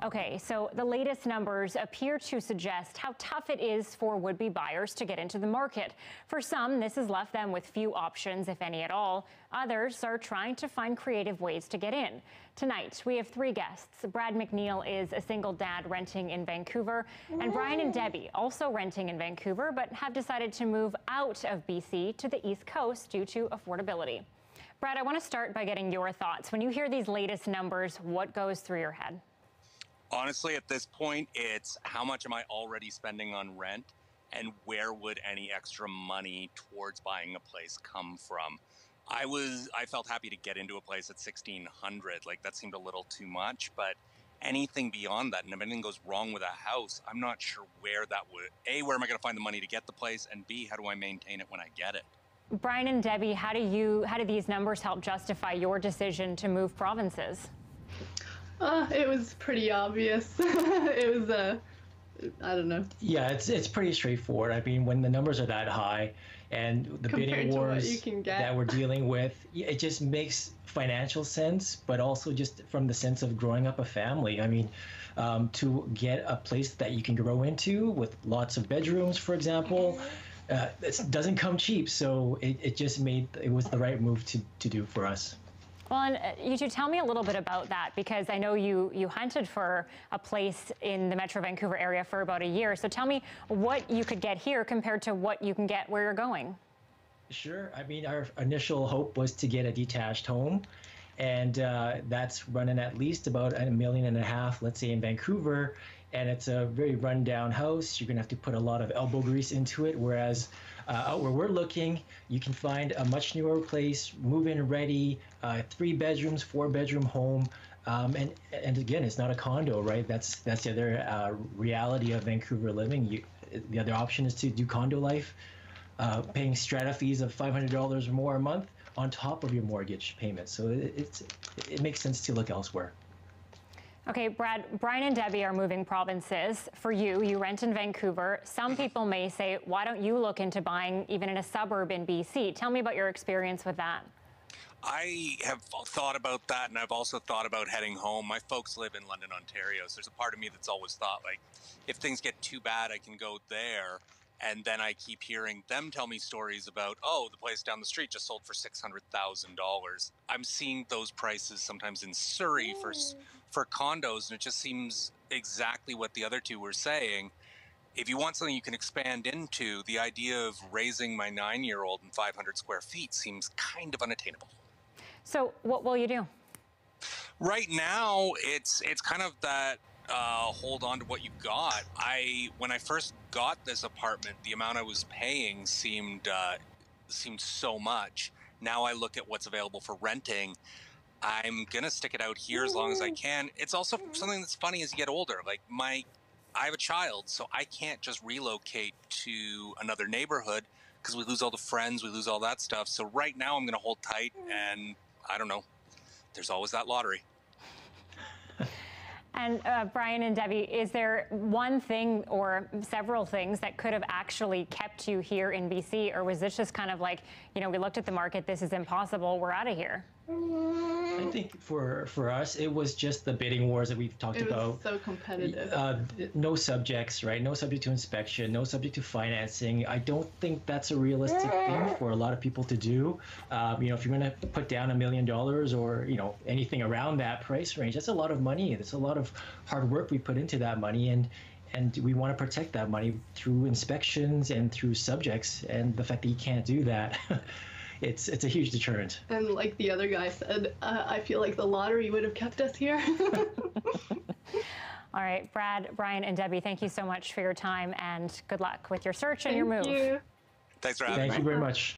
Okay, so the latest numbers appear to suggest how tough it is for would-be buyers to get into the market. For some, this has left them with few options, if any at all. Others are trying to find creative ways to get in. Tonight, we have three guests. Brad McNeil is a single dad renting in Vancouver, and Brian and Debbie also renting in Vancouver, but have decided to move out of BC to the East Coast due to affordability. Brad, I want to start by getting your thoughts. When you hear these latest numbers, what goes through your head? Honestly, at this point, it's how much am I already spending on rent and where would any extra money towards buying a place come from? I felt happy to get into a place at 1,600. Like, that seemed a little too much, but anything beyond that, and if anything goes wrong with a house, I'm not sure where that would, A, where am I going to find the money to get the place? And B, how do I maintain it when I get it? Brian and Debbie, how do these numbers help justify your decision to move provinces? It was pretty obvious. It was, I don't know. Yeah, it's pretty straightforward. I mean, when the numbers are that high and the bidding wars that we're dealing with, it just makes financial sense, but also just from the sense of growing up a family. I mean, to get a place that you can grow into with lots of bedrooms, for example, it doesn't come cheap. So it was the right move to do for us. Well, and you two, tell me a little bit about that, because I know you hunted for a place in the Metro Vancouver area for about a year. So tell me what you could get here compared to what you can get where you're going. Sure. I mean, our initial hope was to get a detached home, and that's running at least about $1.5 million, let's say, in Vancouver. And it's a very rundown house. You're going to have to put a lot of elbow grease into it, whereas out where we're looking, you can find a much newer place, move-in ready, 3 bedrooms, 4-bedroom home. And again, it's not a condo, right? That's the other reality of Vancouver living. The other option is to do condo life, paying strata fees of $500 or more a month on top of your mortgage payment. So it makes sense to look elsewhere. Okay, Brad, Brian and Debbie are moving provinces. For you rent in Vancouver. Some people may say, why don't you look into buying even in a suburb in BC? Tell me about your experience with that. I have thought about that, and I've also thought about heading home. My folks live in London, Ontario, so there's a part of me that's always thought, like, if things get too bad, I can go there. And then I keep hearing them tell me stories about, oh, the place down the street just sold for $600,000. I'm seeing those prices sometimes in Surrey for condos, and it just seems exactly what the other two were saying. If you want something you can expand into, the idea of raising my 9-year-old in 500 square feet seems kind of unattainable. So what will you do? Right now, it's kind of that hold on to what you got. When I first got this apartment, the amount I was paying seemed so much. Now I look at what's available for renting. I'm gonna stick it out here as long as I can. It's also something that's funny as you get older. Like I have a child, so I can't just relocate to another neighborhood because we lose all the friends, we lose all that stuff. So right now I'm gonna hold tight, and I don't know. There's always that lottery. And Brian and Debbie, is there one thing or several things that could have actually kept you here in BC, or was this just kind of like, we looked at the market, this is impossible, we're out of here? I think for us, it was just the bidding wars that we've talked about. It was so competitive. No subjects, right? No subject to inspection, no subject to financing. I don't think that's a realistic thing for a lot of people to do. If you're going to put down $1 million or, anything around that price range, that's a lot of money. That's a lot of hard work we put into that money. And we want to protect that money through inspections and through subjects. And the fact that you can't do that, it's a huge deterrent. And like the other guy said, I feel like the lottery would have kept us here. All right, Brad, Brian, and Debbie, thank you so much for your time, and good luck with your search and your move. Thank you. Thanks for having me. Thank you very much.